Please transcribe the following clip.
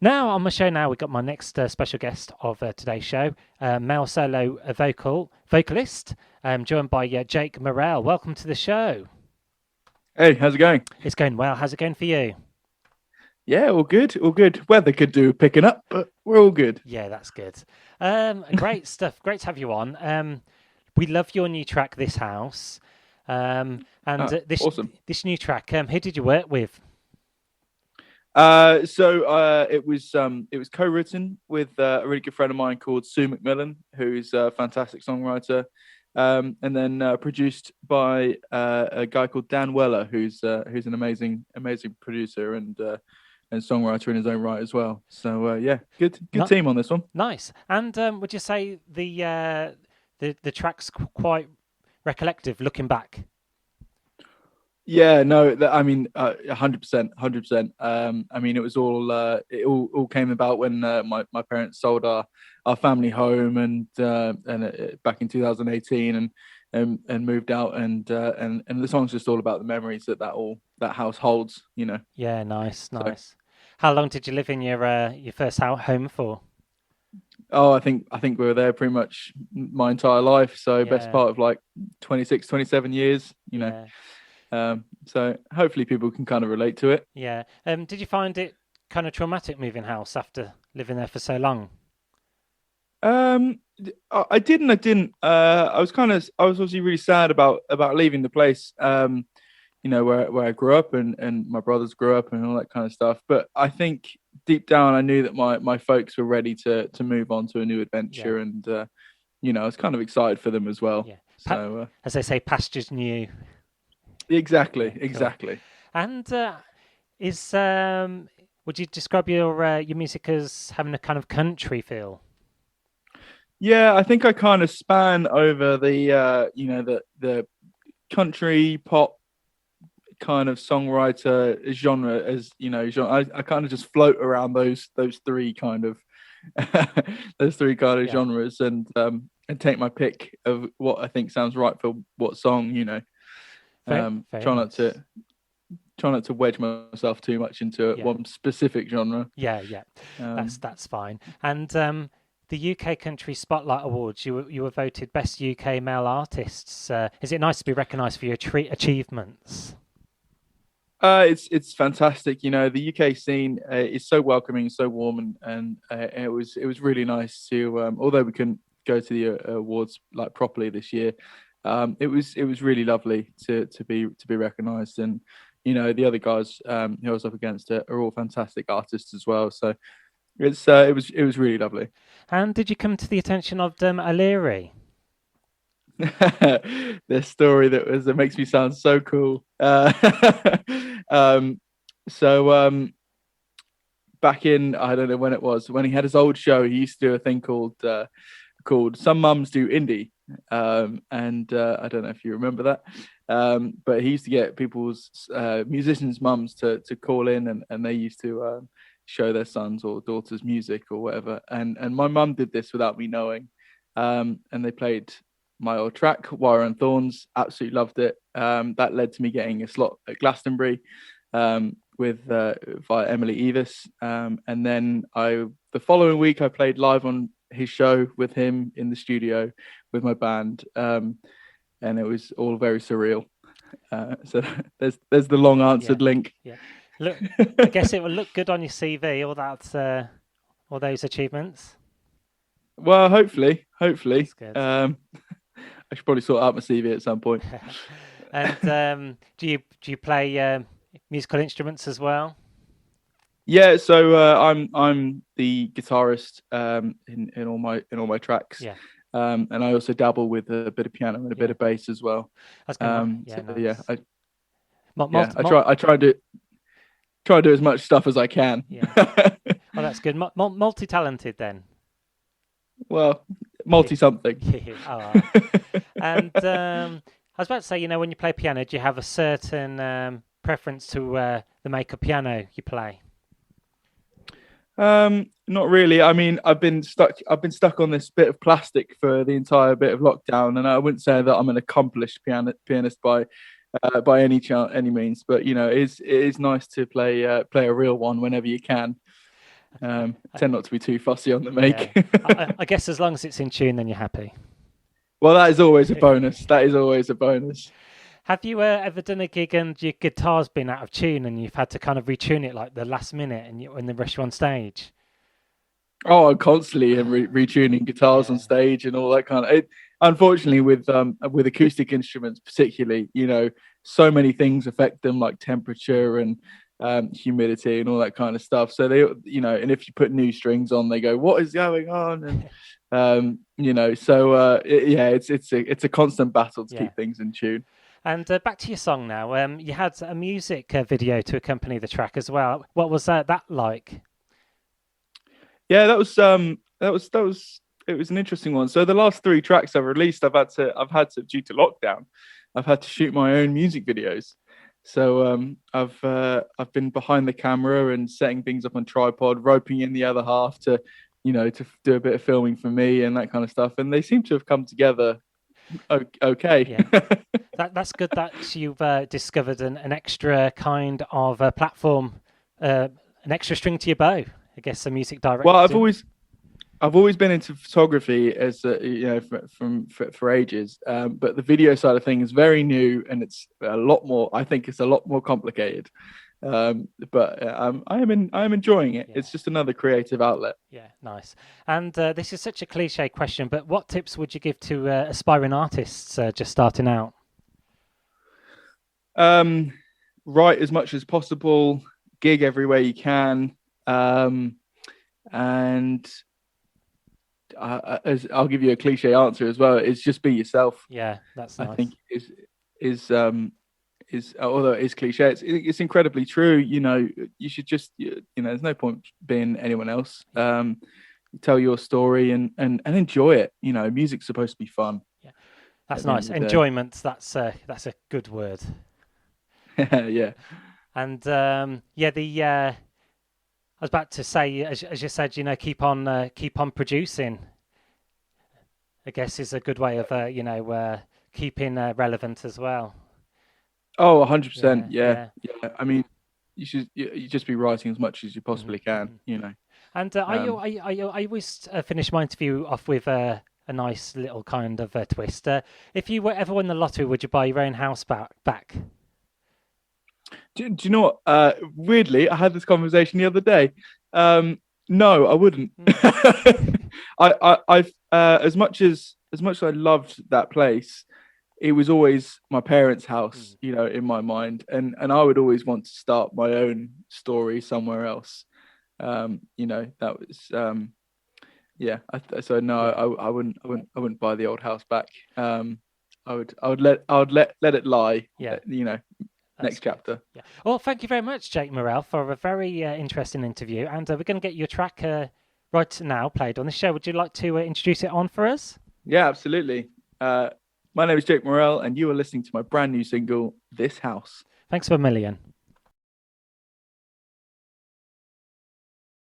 Now on my show, now we've got my next special guest of today's show, male solo vocalist, joined by Jake Morrell. Welcome to the show. Hey, how's it going? It's going well. How's it going for you? Yeah, all good, all good. Weather could do picking up, but we're all good. Yeah, that's good. Great stuff. Great to have you on. We love your new track, This House, and Ah, this awesome. this new track. Who did you work with? It was co-written with a really good friend of mine called Sue McMillan, who's a fantastic songwriter, and then produced by a guy called Dan Weller, who's an amazing producer and songwriter in his own right as well. So yeah, good Not team on this one. nice. And would you say the track's quite recollective, looking back? Yeah, no, I mean, 100%, 100%. I mean, it all came about when my parents sold our family home and back in 2018 and moved out and the song's just all about the memories that house holds, you know. Yeah, nice, So, nice. How long did you live in your first home for? oh, I think we were there pretty much my entire life. So best Yeah, part of like 26, 27 years, you know. yeah, So hopefully people can kind of relate to it. yeah. Did you find it kind of traumatic moving house after living there for so long? I didn't. I didn't. I was obviously really sad about leaving the place. You know, where I grew up and my brothers grew up and all that kind of stuff. But I think deep down, I knew that my folks were ready to move on to a new Yeah, adventure, and you know, I was kind of excited for them as well. yeah. So As they say, pastures new. exactly, Yeah, cool. exactly. And is would you describe your music as having a kind of country feel? Yeah, I think I kind of span over the you know the country pop kind of songwriter genre as you know I kind of just float around those three kind of those three kind of Yeah, genres and take my pick of what I think sounds right for what song, you know. very Try not nice. to wedge myself too much into Yeah, one specific genre. yeah. um That's fine. And the UK Country Spotlight Awards, you were voted best UK male artists. Is it nice to be recognised for your achievements? it's fantastic. You know, the UK scene is so welcoming, so warm, and it was really nice to. Although we couldn't go to the awards like properly this year, it was really lovely to be recognised. And you know, the other guys who I was up against are all fantastic artists as well. So it was really lovely. And did you come to the attention of O'Leary? This story that makes me sound so cool. Um, so back in I don't know when it was when he had his old show, he used to do a thing called Some Mums Do Indie, and I don't know if you remember that, but he used to get people's musicians' mums to call in, and they used to show their sons or daughters music or whatever. And my mum did this without me knowing, and they played my old track, Wire and Thorns. Absolutely loved it. That led to me getting a slot at Glastonbury with via Emily Evis, and then the following week I played live on his show with him in the studio with my band, and it was all very surreal. So there's the long Yeah, answered link. yeah. Look, I guess it will look good on your CV. All those achievements. Well, hopefully. That's good. I should probably sort out my CV at some point. And do you play musical instruments as well? Yeah, so I'm the guitarist in all my tracks, Yeah, and I also dabble with a bit of piano and a bit yeah. of bass as well. I was gonna. Yeah, So yeah, nice. I Mul, yeah multi, I mul, try to do as much stuff as I can. yeah. Oh, that's good. Multi-talented then. Well, Yeah, multi something. yeah. Oh. And I was about to say, when you play piano, do you have a certain preference to the make of piano you play? Not really. I mean, I've been stuck on this bit of plastic for the entire bit of lockdown, and I wouldn't say that I'm an accomplished pianist by any means. But you know, it is nice to play a real one whenever you can. Tend not to be too fussy on the make. Yeah. I guess as long as it's in tune, then you're happy. Well, that is always a bonus. That is always a bonus. Have you ever done a gig and your guitar's been out of tune and you've had to kind of retune it like the last minute and when they rush you on stage? Oh, I'm constantly retuning guitars on stage and all that kind of. Unfortunately, with acoustic instruments, particularly, so many things affect them, like temperature and humidity and all that kind of stuff. So they, and if you put new strings on, they go, "What is going on?" And it's a constant battle to keep things in tune. And back to your song now. You had a music video to accompany the track as well. What was that like? Yeah, it was an interesting one. So the last 3 tracks I've released, I've had to due to lockdown, I've had to shoot my own music videos. So I've been behind the camera and setting things up on tripod, roping in the other half to do a bit of filming for me and that kind of stuff. And they seem to have come together okay. Yeah. That's good that you've discovered an extra kind of platform, an extra string to your bow. I guess a music director. Well, I've always been into photography as for ages, but the video side of things is very new and it's a lot more. I think it's a lot more complicated, but I am enjoying it. Yeah. It's just another creative outlet. Yeah, nice. And this is such a cliche question, but what tips would you give to aspiring artists just starting out? Write as much as possible, gig everywhere you can. And I'll give you a cliche answer as well. It's just be yourself. Yeah, that's nice. I think is although it is cliche, it's incredibly true. You should just there's no point being anyone else. Tell your story and enjoy it. Music's supposed to be fun. Yeah, that's nice. Enjoyment. That's a good word. Yeah. And I was about to say, as you said, keep on producing. I guess is a good way of keeping relevant as well. Oh, 100%. Yeah. I mean, you just be writing as much as you possibly can. And I always finish my interview off with a nice little kind of twist. If you ever won the lottery, would you buy your own house back? Do you know what? Weirdly, I had this conversation the other day. No, I wouldn't. I've as much as I loved that place, it was always my parents' house, in my mind, and I would always want to start my own story somewhere else. That was So no, I wouldn't buy the old house back. I would let it lie. Yeah. Next chapter. Yeah. Well, thank you very much, Jake Morrell, for a very interesting interview. And we're going to get your track right now played on the show. Would you like to introduce it on for us? Yeah, absolutely. My name is Jake Morrell, and you are listening to my brand new single, This House. Thanks for a million.